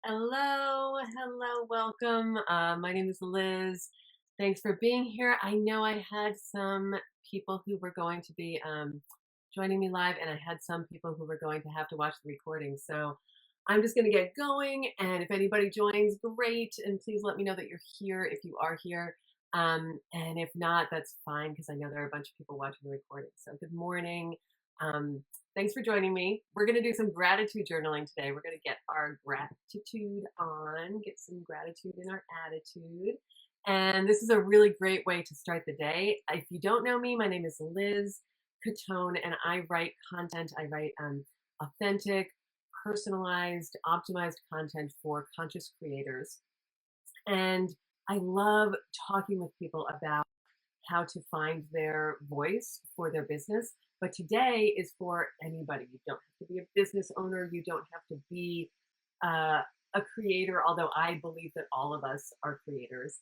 Hello, welcome. My name is Liz. Thanks for being here. I know I had some people who were going to be joining me live, and I had some people who were going to have to watch the recording. So I'm just going to get going, and if anybody joins, great. And please let me know that you're here if you are here. And if not, that's fine because I know there are a bunch of people watching the recording. So good morning. Um, Thanks for joining me. We're going to do some gratitude journaling today. We're going to get our gratitude on, get some gratitude in our attitude. And this is a really great way to start the day. If you don't know me, my name is Liz Catone, and I write content. I write authentic, personalized, optimized content for conscious creators. And I love talking with people about how to find their voice for their business. But today is for anybody. You don't have to be a business owner. You don't have to be a creator, although I believe that all of us are creators.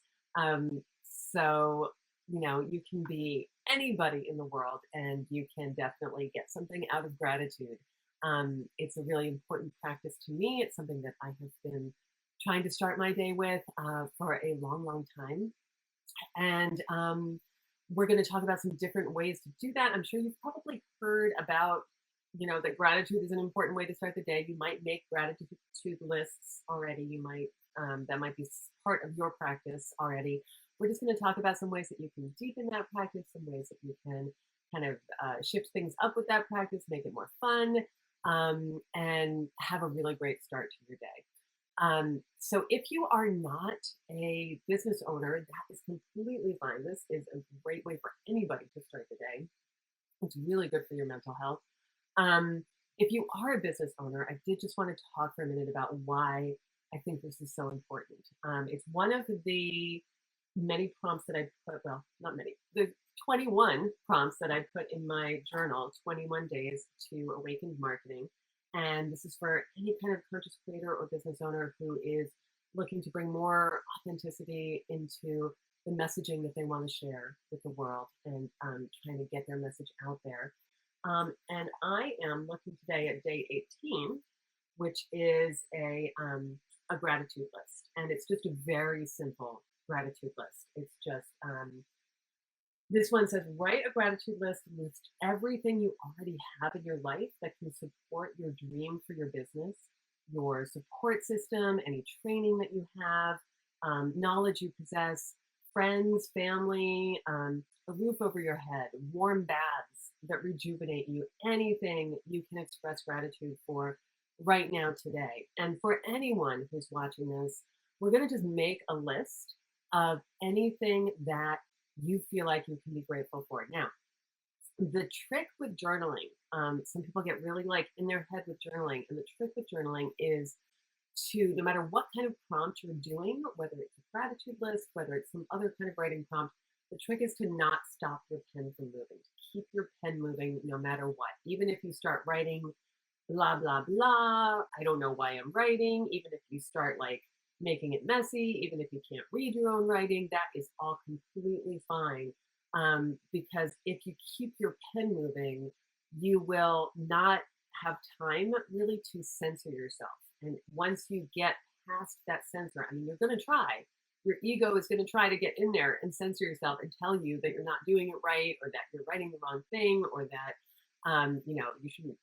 So, you can be anybody in the world and you can definitely get something out of gratitude. It's a really important practice to me. It's something that I have been trying to start my day with for a long, long time. And we're going to talk about some different ways to do that. I'm sure you've probably heard about, that gratitude is an important way to start the day. You might make gratitude lists already. You might, that might be part of your practice already. We're just going to talk about some ways that you can deepen that practice, some ways that you can kind of shift things up with that practice, make it more fun, and have a really great start to your day. So if you are not a business owner, that is completely fine. This is a great way for anybody to start the day. It's really good for your mental health. If you are a business owner, I did just want to talk for a minute about why I think this is so important. It's one of the many prompts that I put, well, not many, the 21 prompts that I put in my journal, 21 days to awaken marketing. And this is for any kind of conscious creator or business owner who is looking to bring more authenticity into the messaging that they want to share with the world and trying to get their message out there. And I am looking today at day 18, which is a gratitude list. And it's just a very simple gratitude list. It's just this one says, write a gratitude list everything you already have in your life that can support your dream for your business, your support system, any training that you have, knowledge you possess, friends, family, a roof over your head, warm baths that rejuvenate you, anything you can express gratitude for right now today. And for anyone who's watching this, we're going to just make a list of anything that you feel like you can be grateful for. Now, the trick with journaling, some people get really like in their head with journaling, and the trick with journaling is to, no matter what kind of prompt you're doing, whether it's a gratitude list, whether it's some other kind of writing prompt, the trick is to not stop your pen from moving, to keep your pen moving no matter what. Even if you start writing blah, blah, blah, I don't know why I'm writing, even if you start like making it messy, even if you can't read your own writing, that is all completely fine. Because if you keep your pen moving, you will not have time really to censor yourself. And once you get past that censor, I mean, you're going to try. Your ego is going to try to get in there and censor yourself and tell you that you're not doing it right, or that you're writing the wrong thing, or that you shouldn't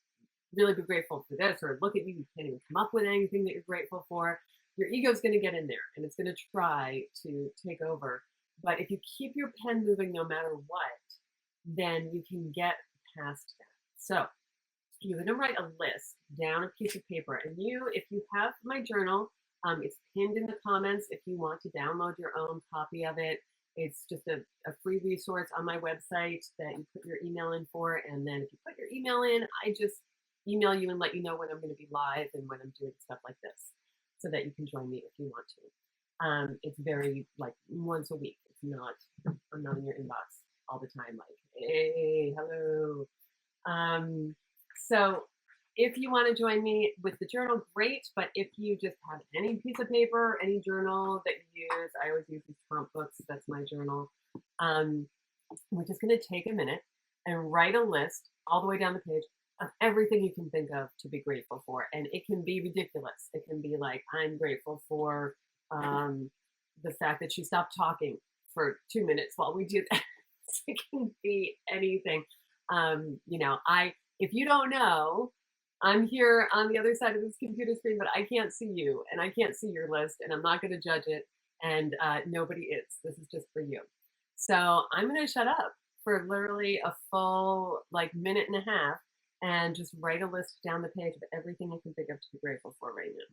really be grateful for this, or look at you can't even come up with anything that you're grateful for. Your ego is going to get in there and it's going to try to take over. But if you keep your pen moving no matter what, then you can get past that. So you're going to write a list down a piece of paper. And if you have my journal, it's pinned in the comments if you want to download your own copy of it. It's just a free resource on my website that you put your email in for. And then if you put your email in, I just email you and let you know when I'm going to be live and when I'm doing stuff like this, so that you can join me if you want to. It's very like once a week. It's not, I'm not in your inbox all the time like, hey, hello. So if you want to join me with the journal, great. But if you just have any piece of paper, any journal that you use, I always use these prompt books. That's my journal. We're just going to take a minute and write a list all the way down the page of everything you can think of to be grateful for. And it can be ridiculous. It can be like, I'm grateful for um, the fact that she stopped talking for 2 minutes while we do that. It can be anything. If you don't know, I'm here on the other side of this computer screen, but I can't see you and I can't see your list, and I'm not going to judge it. And nobody is. This is just for you. So I'm going to shut up for literally a full like minute and a half and just write a list down the page of everything you can think of to be grateful for right now.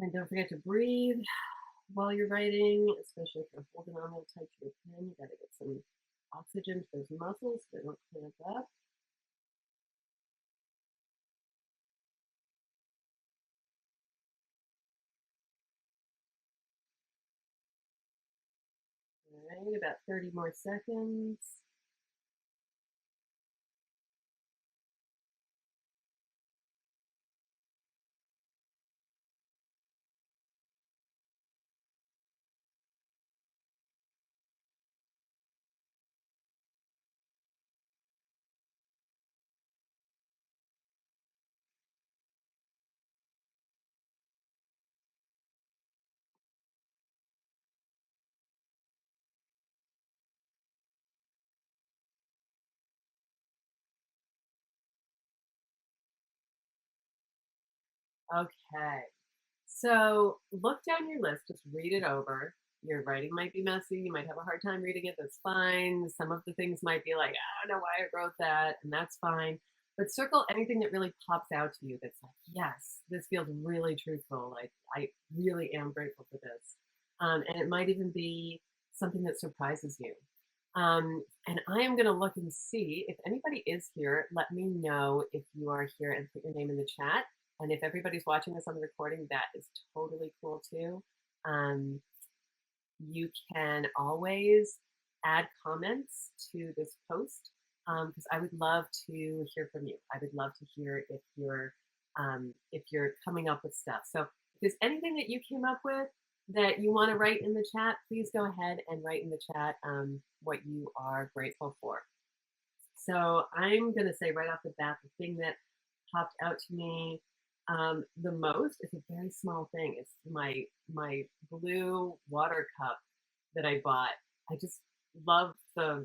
And don't forget to breathe while you're writing, especially if you're holding on real tight to your pen. You got to get some oxygen to those muscles so they don't cramp up. All right, about 30 more seconds. Okay. So look down your list, just read it over. Your writing might be messy. You might have a hard time reading it. That's fine. Some of the things might be like, I don't know why I wrote that, and that's fine. But circle anything that really pops out to you that's like, yes, this feels really truthful. Like, I really am grateful for this. And it might even be something that surprises you. And I am going to look and see if anybody is here. Let me know if you are here and put your name in the chat. And if everybody's watching this on the recording, that is totally cool too. Um, you can always add comments to this post because I would love to hear from you. I would love to hear if you're coming up with stuff. So if there's anything that you came up with that you want to write in the chat, please go ahead and write in the chat what you are grateful for. So I'm going to say right off the bat, the thing that popped out to me the most is a very small thing. It's my blue water cup that I bought. I just love the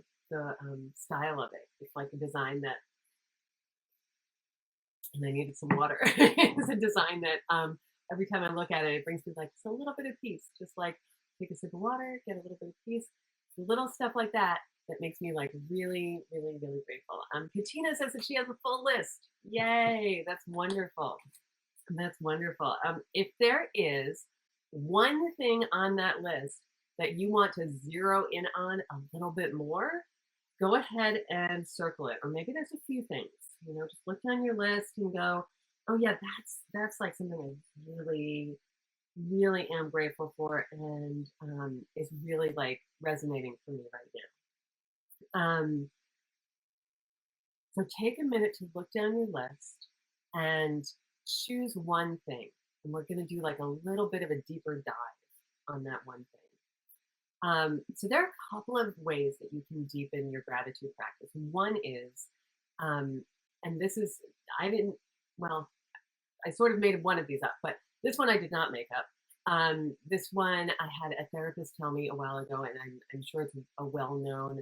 style of it. It's like a design that, and I needed some water. It's a design that every time I look at it, it brings me like just a little bit of peace. Just like take a sip of water, get a little bit of peace. Little stuff like that that makes me like really, really, really grateful. Katina says that she has a full list. Yay, that's wonderful. That's wonderful. If there is one thing on that list that you want to zero in on a little bit more, go ahead and circle it. Or maybe there's a few things. Just look down your list and go, oh yeah, that's like something I really, really am grateful for and is really like resonating for me right now. So take a minute to look down your list and choose one thing. And we're going to do like a little bit of a deeper dive on that one thing. So there are a couple of ways that you can deepen your gratitude practice. One is, and this is, I didn't, well, I sort of made one of these up, but this one I did not make up. This one I had a therapist tell me a while ago, and I'm sure it's a well-known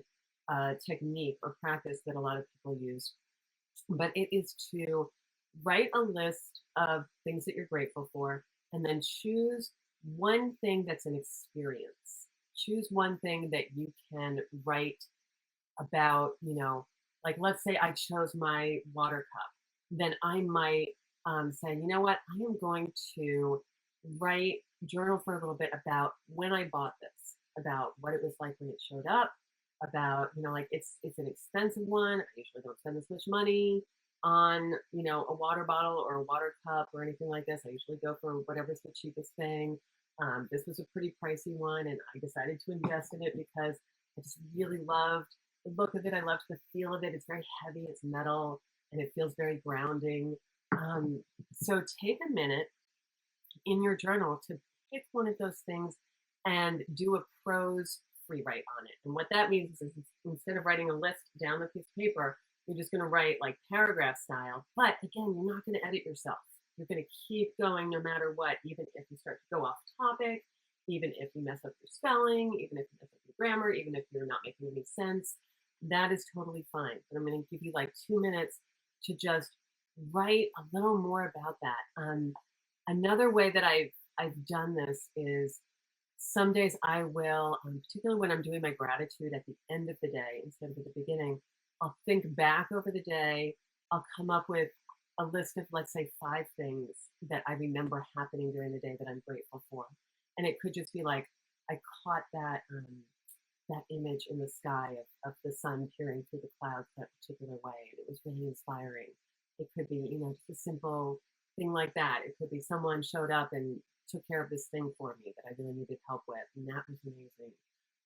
technique or practice that a lot of people use. But it is to write a list of things that you're grateful for, and then choose one thing that's an experience. Choose one thing that you can write about, like let's say I chose my water cup, then I might say, you know what, I am going to write, journal for a little bit about when I bought this, about what it was like when it showed up, about, like it's an expensive one. I usually don't spend this much money on, a water bottle or a water cup or anything like this. I usually go for whatever's the cheapest thing. This was a pretty pricey one, and I decided to invest in it because I just really loved the look of it. I loved the feel of it. It's very heavy, it's metal, and it feels very grounding. So take a minute in your journal to pick one of those things and do a prose free write on it. And what that means is instead of writing a list down the piece of paper, you're just going to write like paragraph style. But again, you're not going to edit yourself. You're going to keep going no matter what, even if you start to go off topic, even if you mess up your spelling, even if you mess up your grammar, even if you're not making any sense. That is totally fine. But I'm going to give you like 2 minutes to just write a little more about that. Another way that I've done this is some days I will, particularly when I'm doing my gratitude at the end of the day instead of at the beginning, I'll think back over the day. I'll come up with a list of, let's say, 5 things that I remember happening during the day that I'm grateful for. And it could just be like, I caught that image in the sky of the sun peering through the clouds that particular way. And it was really inspiring. It could be, just a simple thing like that. It could be someone showed up and took care of this thing for me that I really needed help with, and that was amazing.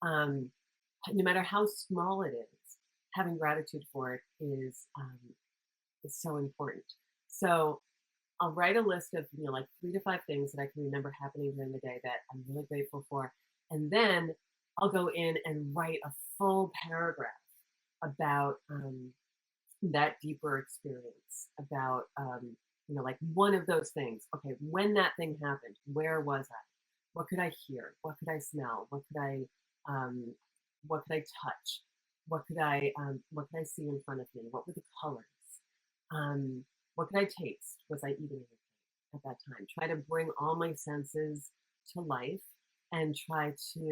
Um, no matter how small it is, having gratitude for it is so important. So I'll write a list of like 3 to 5 things that I can remember happening during the day that I'm really grateful for, and then I'll go in and write a full paragraph about that deeper experience, about like one of those things. Okay, when that thing happened, where was I? What could I hear? What could I smell? Um, what could I touch? What could I see in front of me? What were the colors? Um, what could I taste? Was I eating anything at that time? Try to bring all my senses to life and try to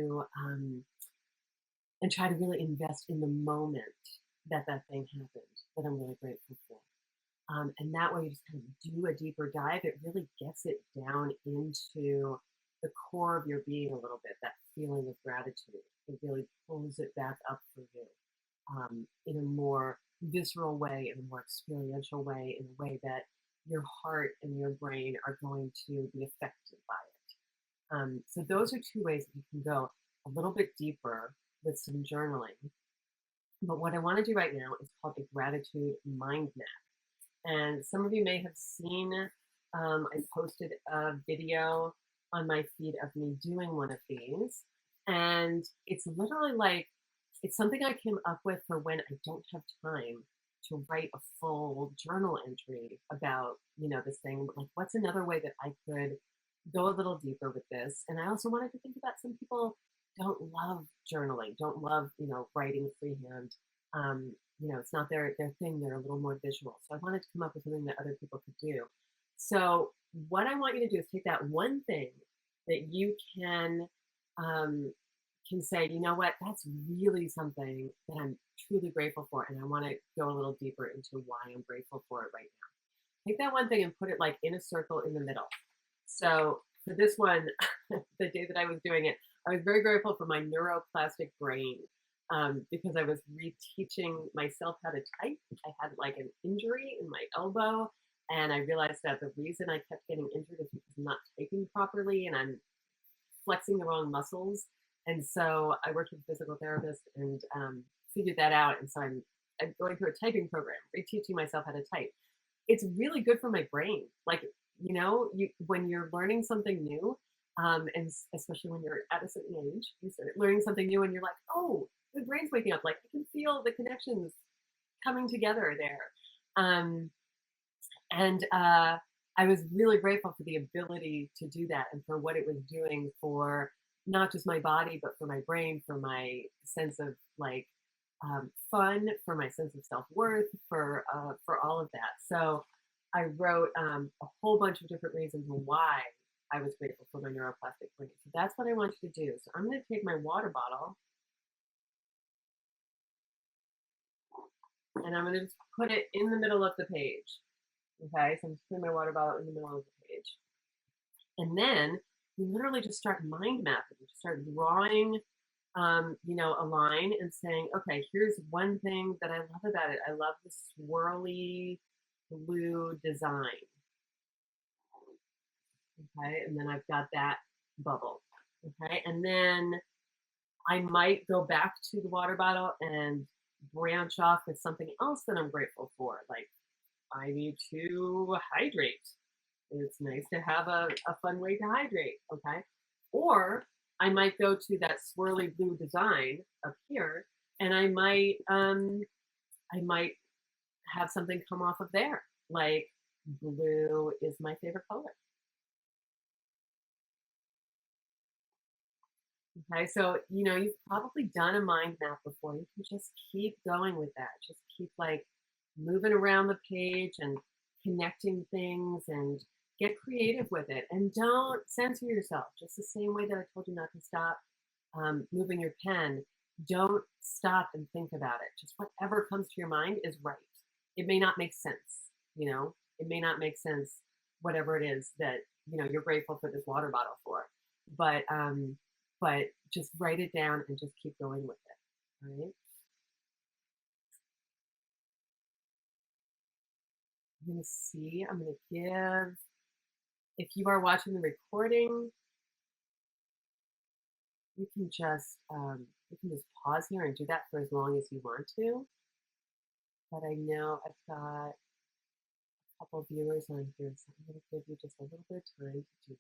really invest in the moment that thing happened that I'm really grateful for. And that way you just kind of do a deeper dive. It really gets it down into the core of your being a little bit, that feeling of gratitude. It really pulls it back up for you in a more visceral way, in a more experiential way, in a way that your heart and your brain are going to be affected by it. So those are 2 ways that you can go a little bit deeper with some journaling. But what I want to do right now is called a gratitude mind map. And some of you may have seen, I posted a video on my feed of me doing one of these. And it's literally like, it's something I came up with for when I don't have time to write a full journal entry about, this thing. Like, what's another way that I could go a little deeper with this? And I also wanted to think about some people don't love journaling, don't love, writing freehand. It's not their thing. They're a little more visual. So I wanted to come up with something that other people could do. So what I want you to do is take that one thing that you can say, you know what, that's really something that I'm truly grateful for, and I want to go a little deeper into why I'm grateful for it right now. Take that one thing and put it like in a circle in the middle. So for this one, the day that I was doing it, I was very grateful for my neuroplastic brain because I was reteaching myself how to type. I had like an injury in my elbow, and I realized that the reason I kept getting injured is because I'm not typing properly and I'm flexing the wrong muscles. And so I worked with a physical therapist and figured that out. And so I'm going through a typing program, reteaching myself how to type. It's really good for my brain. Like, when you're learning something new, and especially when you're at a certain age, you start learning something new and you're like, oh, the brain's waking up. Like, I can feel the connections coming together there. And I was really grateful for the ability to do that and for what it was doing for not just my body, but for my brain, for my sense of like fun, for my sense of self-worth, for all of that. So I wrote a whole bunch of different reasons why I was grateful for my neuroplastic brain. So that's what I want you to do. So I'm going to take my water bottle and I'm going to just put it in the middle of the page. Okay, so I'm just putting my water bottle in the middle of the page. And then you literally just start mind mapping. You start drawing, a line and saying, okay, here's one thing that I love about it. I love the swirly blue design. Okay. And then I've got that bubble. Okay. And then I might go back to the water bottle and branch off with something else that I'm grateful for. Like, I need to hydrate. It's nice to have a fun way to hydrate. Okay. Or I might go to that swirly blue design up here and I might have something come off of there. Like, blue is my favorite color. Okay, so you've probably done a mind map before. You can just keep going with that. Just keep like moving around the page and connecting things and get creative with it. And don't censor yourself. Just the same way that I told you not to stop moving your pen. Don't stop and think about it. Just whatever comes to your mind is right. It may not make sense. It may not make sense. Whatever it is that you're grateful for this water bottle for, but just write it down and just keep going with it. All right. I'm going to see. I'm going to give, if you are watching the recording, you can just pause here and do that for as long as you want to. But I know I've got a couple viewers on here, so I'm going to give you just a little bit of time to do that.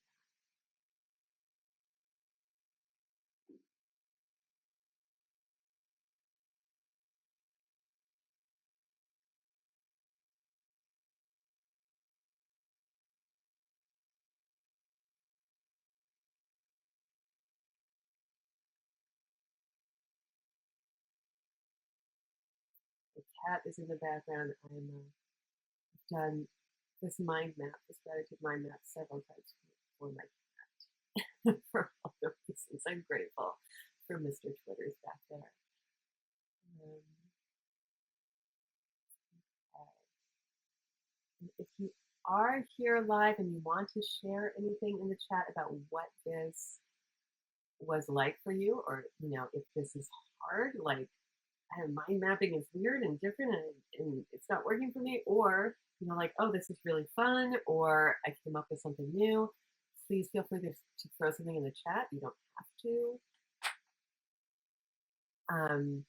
The cat is in the background. I've done this mind map, this gratitude mind map several times for my cat for other reasons. I'm grateful for Mr. Twitter's back there. Um, if you are here live and you want to share anything in the chat about what this was like for you, or if this is hard, like mind mapping is weird and different and it's not working for me, or like, oh, this is really fun, or I came up with something new, please feel free to throw something in the chat. You don't have to. Um,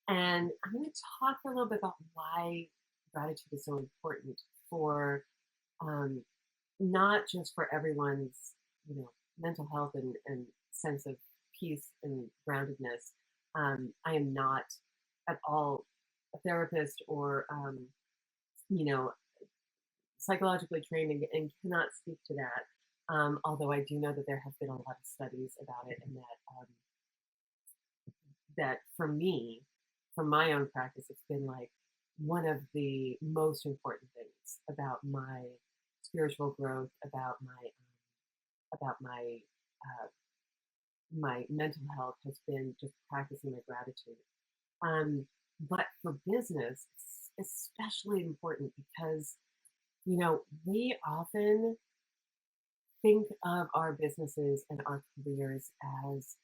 and I'm going to talk a little bit about why gratitude is so important for um, not just for everyone's, mental health and sense of peace and groundedness. I am not at all a therapist or, you know, psychologically trained and cannot speak to that. Although I do know that there have been a lot of studies about it, and that for me, from my own practice, it's been like one of the most important things about my spiritual growth, about uh, my mental health has been just practicing my gratitude. Um, but for business, it's especially important because we often think of our businesses and our careers as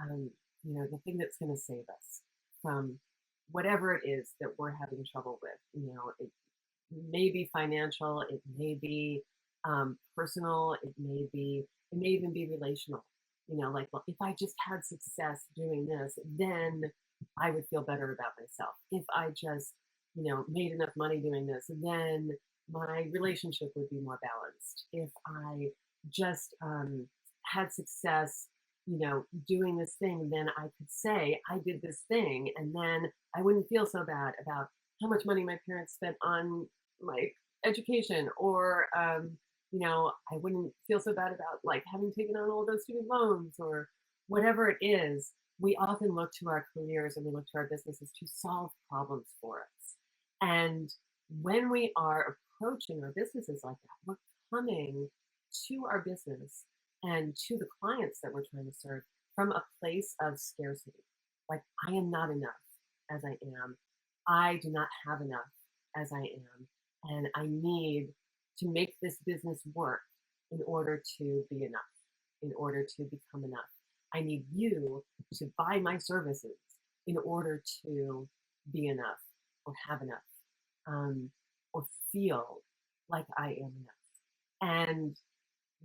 um, the thing that's going to save us from whatever it is that we're having trouble with. It may be financial, it may be personal, it may even be relational. Like, well, if I just had success doing this, then I would feel better about myself. If I just, made enough money doing this, then my relationship would be more balanced. If I just had success, doing this thing, then I could say I did this thing, and then I wouldn't feel so bad about how much money my parents spent on my education, or I wouldn't feel so bad about like having taken on all those student loans or whatever it is. We often look to our careers and we look to our businesses to solve problems for us. And when we are approaching our businesses like that, we're coming to our business and to the clients that we're trying to serve from a place of scarcity. Like, I am not enough. as I am. I do not have enough as I am. And I need to make this business work in order to be enough, in order to become enough. I need you to buy my services in order to be enough or have enough, um, or feel like I am enough. And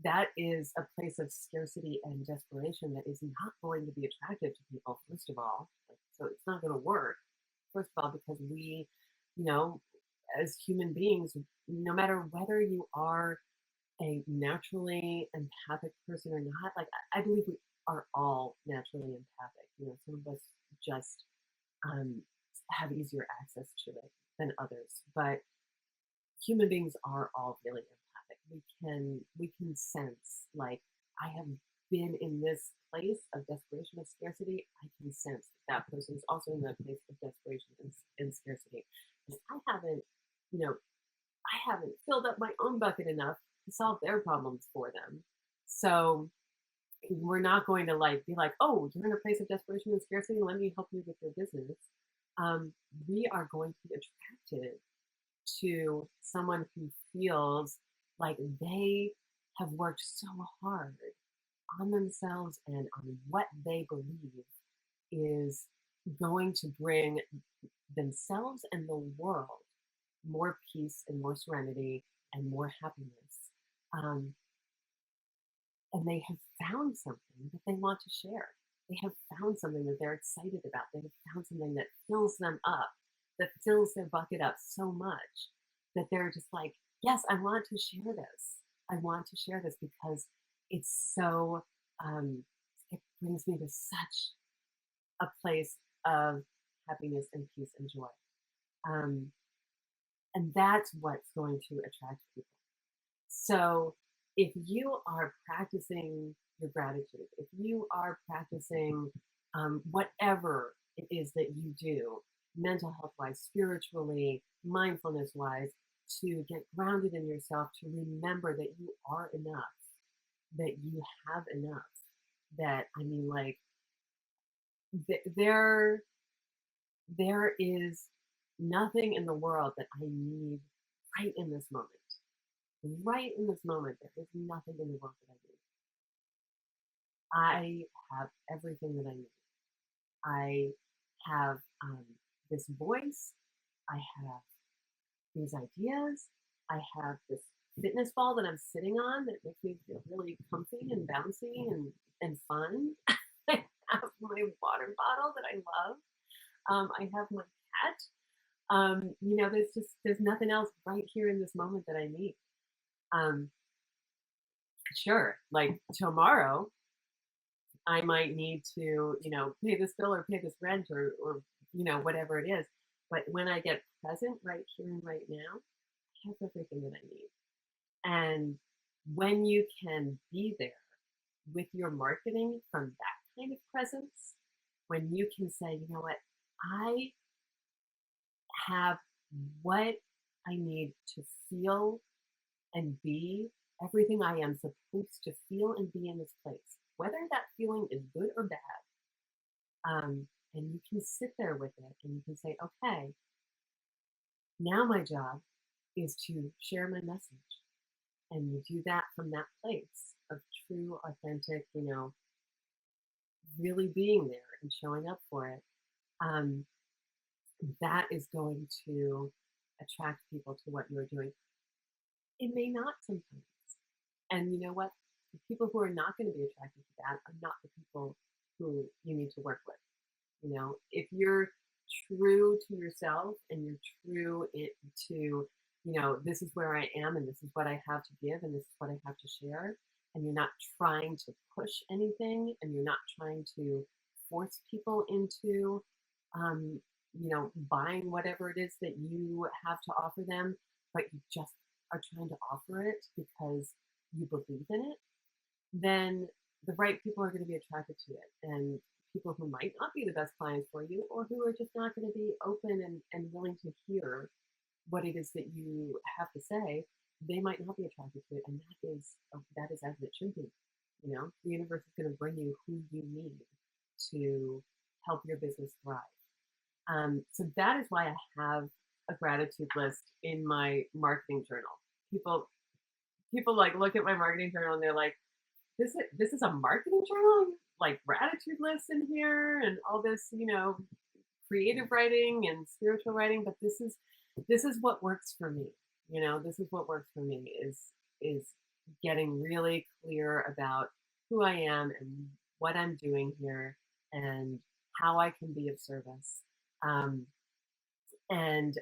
that is a place of scarcity and desperation that is not going to be attractive to people, first of all. Like, so it's not going to work, first of all, because we, you know, as human beings, no matter whether you are a naturally empathic person or not, like I believe we are all naturally empathic. Some of us just um, have easier access to it than others, but human beings are all really empathic. We can sense, like, I have been in this place of desperation of scarcity. I can sense that that person is also in that place of desperation and scarcity. Because you know, I haven't filled up my own bucket enough to solve their problems for them. So we're not going to like be like, oh, you're in a place of desperation and scarcity. Let me help you with your business. We are going to be attracted to someone who feels like they have worked so hard on themselves and on what they believe is going to bring themselves and the world more peace and more serenity and more happiness. Um, and they have found something that they want to share. They have found something that they're excited about. They have found something that fills them up, that fills their bucket up so much that they're just like, yes, I want to share this. I want to share this because it's so, um, it brings me to such a place of happiness and peace and joy. Um, and that's what's going to attract people. So if you are practicing your gratitude, if you are practicing whatever it is that you do, mental health wise, spiritually, mindfulness wise, to get grounded in yourself, to remember that you are enough, that you have enough, that, I mean, like, there, there is nothing in the world that I need right in this moment. Right in this moment, there is nothing in the world that I need. I have everything that I need. I have this voice. I have these ideas. I have this fitness ball that I'm sitting on that makes me feel really comfy and bouncy and fun. I have my water bottle that I love. I have my cat. There's nothing else right here in this moment that I need. Um, sure, like tomorrow, I might need to, pay this bill or pay this rent or whatever it is. But when I get present right here and right now, I have everything that I need. And when you can be there with your marketing from that kind of presence, when you can say, you know what, I have what I need to feel and be everything I am supposed to feel and be in this place, whether that feeling is good or bad. And you can sit there with it and you can say, okay, now my job is to share my message. And you do that from that place of true, authentic, really being there and showing up for it. Um, that is going to attract people to what you're doing. It may not sometimes. And you know what? The people who are not going to be attracted to that are not the people who you need to work with. If you're true to yourself and you're true to, this is where I am and this is what I have to give and this is what I have to share, and you're not trying to push anything and you're not trying to force people into, buying whatever it is that you have to offer them, but you just are trying to offer it because you believe in it, then the right people are going to be attracted to it. And people who might not be the best clients for you or who are just not going to be open and willing to hear what it is that you have to say, they might not be attracted to it. And that is as it should be. The universe is going to bring you who you need to help your business thrive. So that is why I have a gratitude list in my marketing journal. People people like look at my marketing journal and they're like, this is a marketing journal, like gratitude lists in here and all this, creative writing and spiritual writing. But this is what works for me. This is what works for me is getting really clear about who I am and what I'm doing here and how I can be of service. Um, and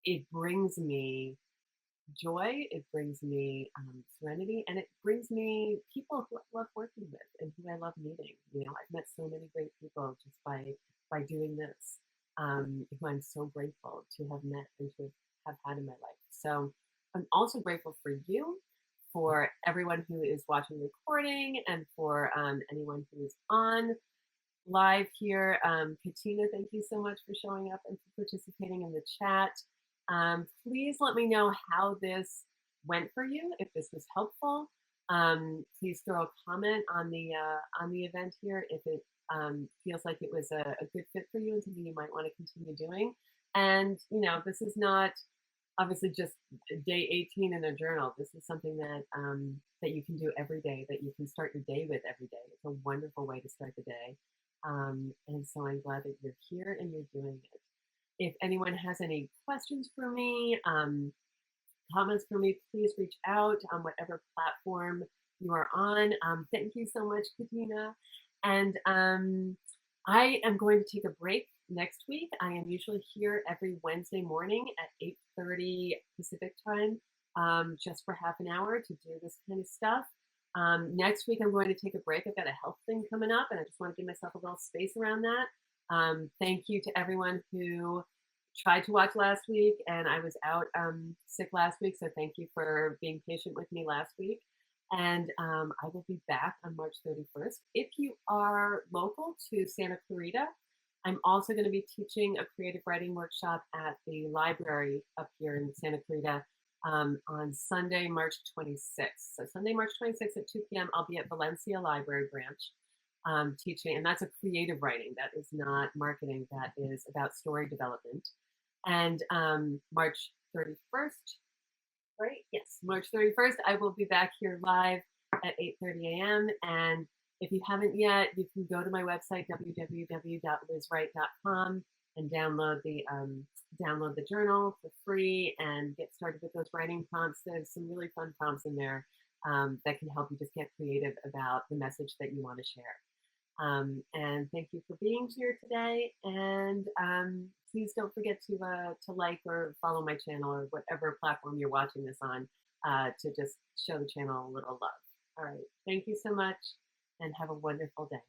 it brings me joy, it brings me serenity, and it brings me people who I love working with and who I love meeting. I've met so many great people just by doing this, who I'm so grateful to have met and to have had in my life. So I'm also grateful for you, for everyone who is watching the recording, and for anyone who is on live here. Katina, thank you so much for showing up and for participating in the chat. Please let me know how this went for you, if this was helpful. Please throw a comment on the event here if it feels like it was a good fit for you and something you might want to continue doing. And this is not obviously just day 18 in a journal. This is something that you can do every day, that you can start your day with every day. It's a wonderful way to start the day. And so I'm glad that you're here and you're doing it. If anyone has any questions for me, comments for me, please reach out on whatever platform you are on. Thank you so much, Katina. And I am going to take a break next week. I am usually here every Wednesday morning at 8:30 Pacific time, just for half an hour to do this kind of stuff. Next week, I'm going to take a break. I've got a health thing coming up, and I just want to give myself a little space around that. Thank you to everyone who tried to watch last week, and I was out sick last week, so thank you for being patient with me last week. And I will be back on March 31st. If you are local to Santa Clarita, I'm also going to be teaching a creative writing workshop at the library up here in Santa Clarita on Sunday, March 26th. So Sunday, March 26th at 2 p.m., I'll be at Valencia Library Branch teaching, and that's a creative writing. That is not marketing. That is about story development. And March 31st, right? Yes, March 31st, I will be back here live at 8:30 a.m. And if you haven't yet, you can go to my website, www.lizwright.com, and download the journal for free and get started with those writing prompts. There's some really fun prompts in there that can help you just get creative about the message that you want to share. And thank you for being here today. And please don't forget to like or follow my channel or whatever platform you're watching this on to just show the channel a little love. All right. Thank you so much and have a wonderful day.